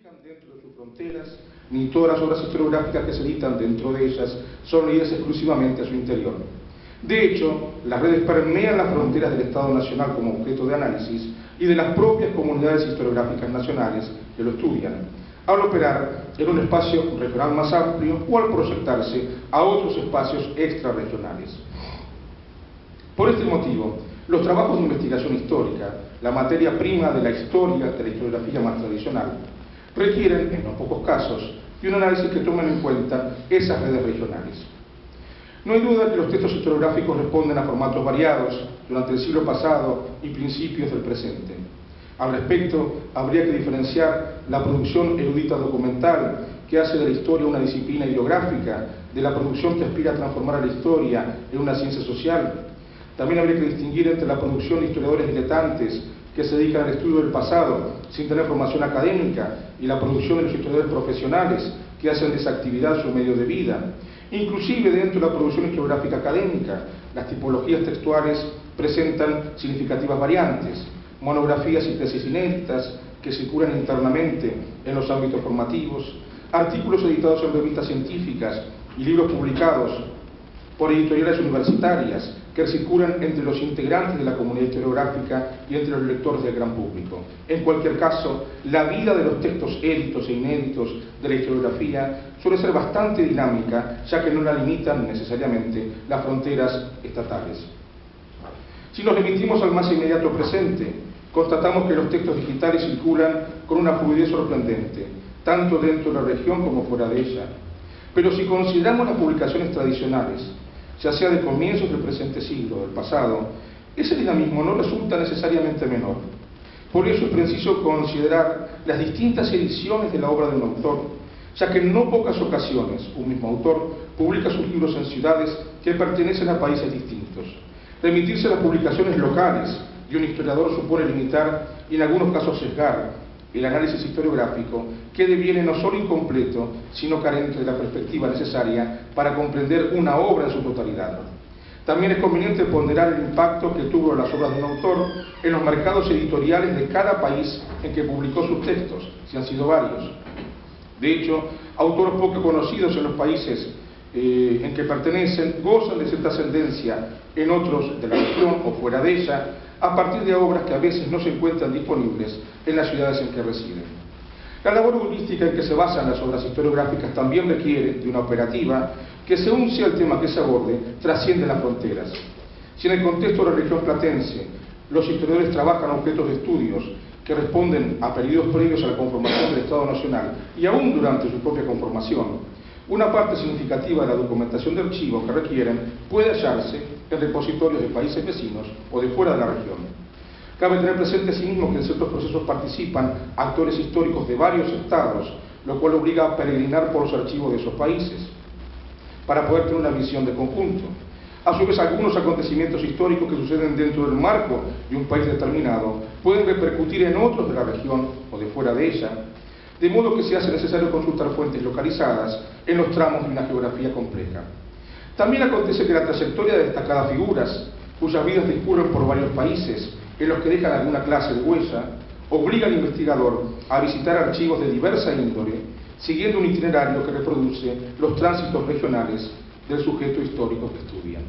publican dentro de sus fronteras, ni todas las obras historiográficas que se editan dentro de ellas son leídas exclusivamente a su interior. De hecho, las redes permean las fronteras del Estado Nacional como objeto de análisis y de las propias comunidades historiográficas nacionales que lo estudian, al operar en un espacio regional más amplio o al proyectarse a otros espacios extrarregionales. Por este motivo, los trabajos de investigación histórica, la materia prima de la historia de la historiografía más tradicional, requieren, en no pocos casos, de un análisis que tomen en cuenta esas redes regionales. No hay duda que los textos historiográficos responden a formatos variados durante el siglo pasado y principios del presente. Al respecto, habría que diferenciar la producción erudita documental, que hace de la historia una disciplina ideográfica, de la producción que aspira a transformar a la historia en una ciencia social. También habría que distinguir entre la producción de historiadores diletantes que se dedican al estudio del pasado sin tener formación académica y la producción de los historiadores profesionales que hacen de esa actividad su medio de vida. Inclusive dentro de la producción historiográfica académica, las tipologías textuales presentan significativas variantes, monografías y tesis inéditas que circulan internamente en los ámbitos formativos, artículos editados en revistas científicas y libros publicados por editoriales universitarias que circulan entre los integrantes de la comunidad historiográfica y entre los lectores del gran público. En cualquier caso, la vida de los textos éditos e inéditos de la historiografía suele ser bastante dinámica, ya que no la limitan necesariamente las fronteras estatales. Si nos remitimos al más inmediato presente, constatamos que los textos digitales circulan con una fluidez sorprendente, tanto dentro de la región como fuera de ella. Pero si consideramos las publicaciones tradicionales, ya sea de comienzos del presente siglo o del pasado, ese dinamismo no resulta necesariamente menor. Por eso es preciso considerar las distintas ediciones de la obra de un autor, ya que en no pocas ocasiones un mismo autor publica sus libros en ciudades que pertenecen a países distintos. Remitirse a las publicaciones locales de un historiador supone limitar y en algunos casos sesgar el análisis historiográfico, que deviene no solo incompleto, sino carente de la perspectiva necesaria para comprender una obra en su totalidad. También es conveniente ponderar el impacto que tuvo las obras de un autor en los mercados editoriales de cada país en que publicó sus textos, si han sido varios. De hecho, autores poco conocidos en los países en que pertenecen gozan de cierta ascendencia en otros de la región o fuera de ella, a partir de obras que a veces no se encuentran disponibles en las ciudades en que residen. La labor humorística en que se basan las obras historiográficas también requiere de una operativa que, según sea el tema que se aborde, trasciende las fronteras. Si en el contexto de la región platense los historiadores trabajan objetos de estudios que responden a periodos previos a la conformación del Estado Nacional y aún durante su propia conformación, una parte significativa de la documentación de archivos que requieren puede hallarse en repositorios de países vecinos o de fuera de la región. Cabe tener presente asimismo que en ciertos procesos participan actores históricos de varios estados, lo cual obliga a peregrinar por los archivos de esos países para poder tener una visión de conjunto. A su vez, algunos acontecimientos históricos que suceden dentro del marco de un país determinado pueden repercutir en otros de la región o de fuera de ella, de modo que se hace necesario consultar fuentes localizadas en los tramos de una geografía compleja. También acontece que la trayectoria de destacadas figuras, cuyas vidas discurren por varios países, en los que dejan alguna clase de huella, obliga al investigador a visitar archivos de diversa índole, siguiendo un itinerario que reproduce los tránsitos regionales del sujeto histórico que estudian.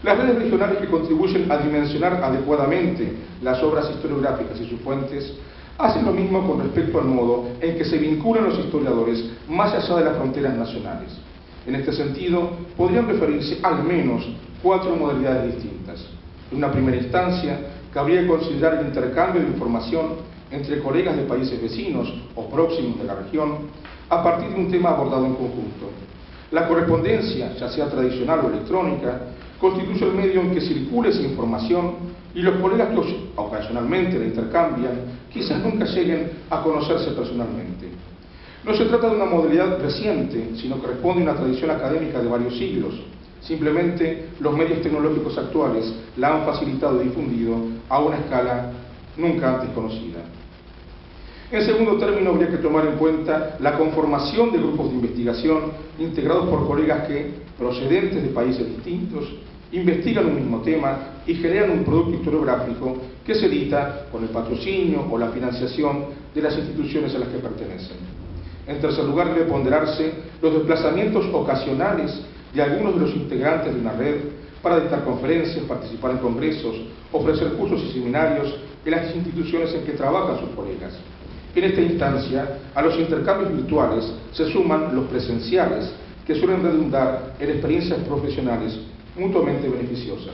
Las redes regionales que contribuyen a dimensionar adecuadamente las obras historiográficas y sus fuentes hacen lo mismo con respecto al modo en que se vinculan los historiadores más allá de las fronteras nacionales. En este sentido, podrían referirse al menos 4 modalidades distintas. En una primera instancia, cabría considerar el intercambio de información entre colegas de países vecinos o próximos de la región a partir de un tema abordado en conjunto. La correspondencia, ya sea tradicional o electrónica, constituye el medio en que circula esa información y los colegas que ocasionalmente la intercambian quizás nunca lleguen a conocerse personalmente. No se trata de una modalidad reciente, sino que responde a una tradición académica de varios siglos. Simplemente los medios tecnológicos actuales la han facilitado y difundido a una escala nunca antes conocida. En segundo término, habría que tomar en cuenta la conformación de grupos de investigación integrados por colegas que, procedentes de países distintos, investigan un mismo tema y generan un producto historiográfico que se edita con el patrocinio o la financiación de las instituciones a las que pertenecen. En tercer lugar, debe ponderarse los desplazamientos ocasionales de algunos de los integrantes de una red para dictar conferencias, participar en congresos, ofrecer cursos y seminarios en las instituciones en que trabajan sus colegas. En esta instancia, a los intercambios virtuales se suman los presenciales, que suelen redundar en experiencias profesionales mutuamente beneficiosas.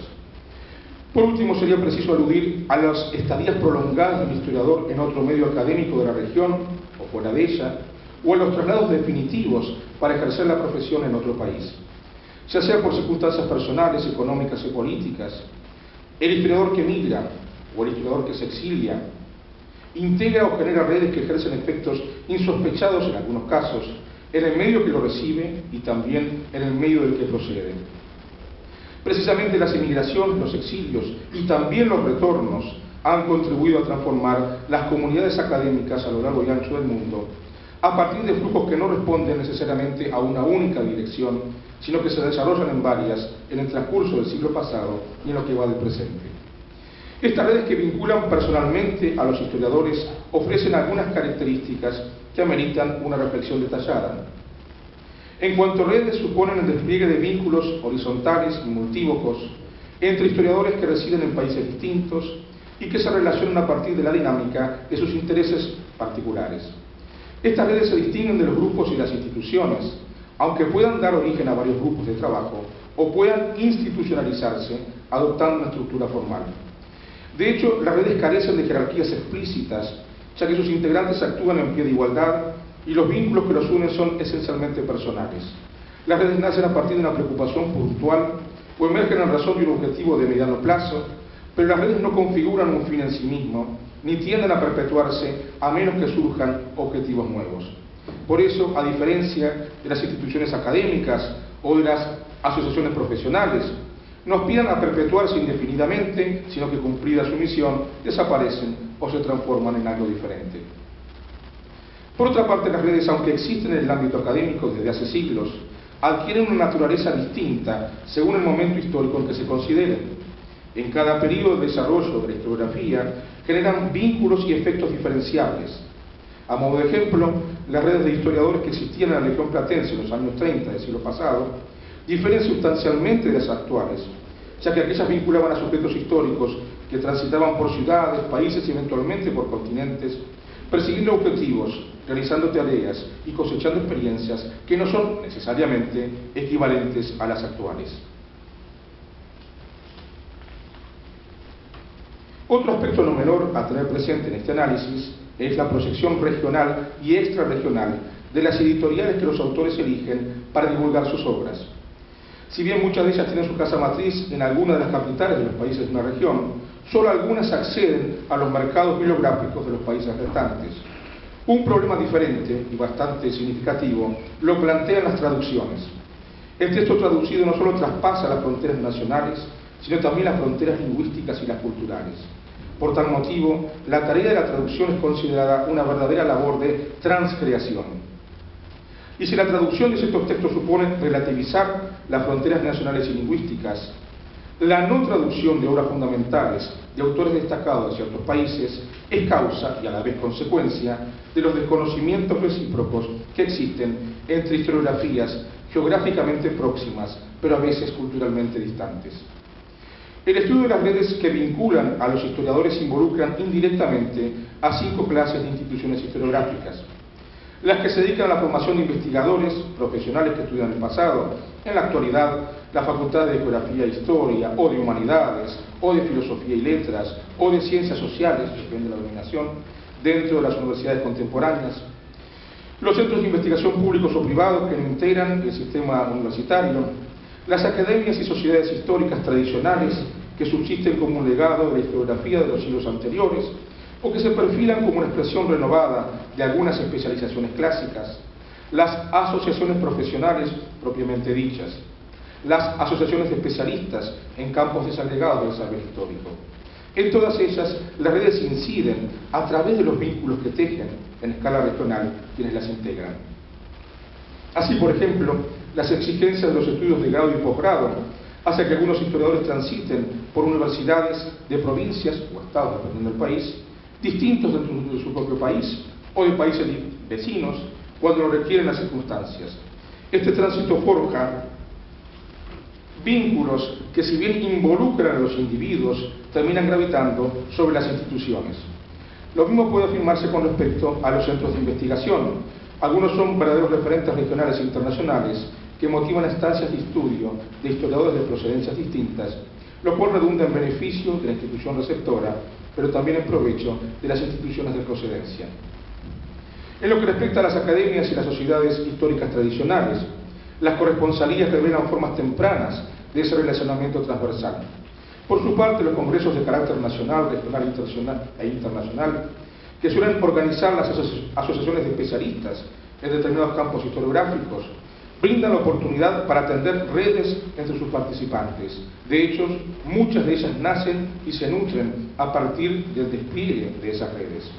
Por último, sería preciso aludir a las estadías prolongadas de un historiador en otro medio académico de la región o fuera de ella, o a los traslados definitivos para ejercer la profesión en otro país, ya sea por circunstancias personales, económicas o políticas. El historiador que migra o el historiador que se exilia integra o genera redes que ejercen efectos insospechados en algunos casos en el medio que lo recibe y también en el medio del que procede. Precisamente las emigraciones, los exilios y también los retornos han contribuido a transformar las comunidades académicas a lo largo y ancho del mundo a partir de flujos que no responden necesariamente a una única dirección, sino que se desarrollan en varias en el transcurso del siglo pasado y en lo que va del presente. Estas redes que vinculan personalmente a los historiadores ofrecen algunas características que ameritan una reflexión detallada. En cuanto a redes, suponen el despliegue de vínculos horizontales y multívocos entre historiadores que residen en países distintos y que se relacionan a partir de la dinámica de sus intereses particulares. Estas redes se distinguen de los grupos y las instituciones, aunque puedan dar origen a varios grupos de trabajo o puedan institucionalizarse adoptando una estructura formal. De hecho, las redes carecen de jerarquías explícitas, ya que sus integrantes actúan en pie de igualdad y los vínculos que los unen son esencialmente personales. Las redes nacen a partir de una preocupación puntual o emergen en razón de un objetivo de mediano plazo, pero las redes no configuran un fin en sí mismo, ni tienden a perpetuarse a menos que surjan objetivos nuevos. Por eso, a diferencia de las instituciones académicas o de las asociaciones profesionales, no aspiran a perpetuarse indefinidamente, sino que cumplida su misión, desaparecen o se transforman en algo diferente. Por otra parte, las redes, aunque existen en el ámbito académico desde hace siglos, adquieren una naturaleza distinta según el momento histórico en que se consideren. En cada periodo de desarrollo de la historiografía generan vínculos y efectos diferenciables. A modo de ejemplo, las redes de historiadores que existían en la región platense en los años 30 del siglo pasado difieren sustancialmente de las actuales, ya que aquellas vinculaban a sujetos históricos que transitaban por ciudades, países y eventualmente por continentes, persiguiendo objetivos, realizando tareas y cosechando experiencias que no son necesariamente equivalentes a las actuales. Otro aspecto no menor a tener presente en este análisis es la proyección regional y extrarregional de las editoriales que los autores eligen para divulgar sus obras. Si bien muchas de ellas tienen su casa matriz en alguna de las capitales de los países de una región, solo algunas acceden a los mercados bibliográficos de los países restantes. Un problema diferente y bastante significativo lo plantean las traducciones. El texto traducido no solo traspasa las fronteras nacionales, sino también las fronteras lingüísticas y las culturales. Por tal motivo, la tarea de la traducción es considerada una verdadera labor de transcreación. Y si la traducción de ciertos textos supone relativizar las fronteras nacionales y lingüísticas, la no traducción de obras fundamentales de autores destacados de ciertos países es causa y a la vez consecuencia de los desconocimientos recíprocos que existen entre historiografías geográficamente próximas, pero a veces culturalmente distantes. El estudio de las redes que vinculan a los historiadores involucran indirectamente a 5 clases de instituciones historiográficas: las que se dedican a la formación de investigadores profesionales que estudian el pasado, en la actualidad la Facultad de Geografía e Historia, o de Humanidades, o de Filosofía y Letras, o de Ciencias Sociales, depende de la denominación, dentro de las universidades contemporáneas; los centros de investigación públicos o privados que no integran el sistema universitario; las academias y sociedades históricas tradicionales que subsisten como un legado de la historiografía de los siglos anteriores o que se perfilan como una expresión renovada de algunas especializaciones clásicas; las asociaciones profesionales propiamente dichas; las asociaciones de especialistas en campos desagregados del saber histórico. En todas ellas, las redes inciden a través de los vínculos que tejen en escala regional quienes las integran. Así, por ejemplo, las exigencias de los estudios de grado y posgrado hace que algunos historiadores transiten por universidades de provincias o estados, dependiendo del país, distintos dentro de su propio país o de países vecinos, cuando lo requieren las circunstancias. Este tránsito forja vínculos que, si bien involucran a los individuos, terminan gravitando sobre las instituciones. Lo mismo puede afirmarse con respecto a los centros de investigación. Algunos son verdaderos referentes regionales e internacionales que motivan estancias de estudio de historiadores de procedencias distintas, lo cual redunda en beneficio de la institución receptora, pero también en provecho de las instituciones de procedencia. En lo que respecta a las academias y las sociedades históricas tradicionales, las corresponsalías revelan formas tempranas de ese relacionamiento transversal. Por su parte, los congresos de carácter nacional, regional e internacional, que suelen organizar las asociaciones de especialistas en determinados campos historiográficos, brindan la oportunidad para tender redes entre sus participantes. De hecho, muchas de ellas nacen y se nutren a partir del despliegue de esas redes.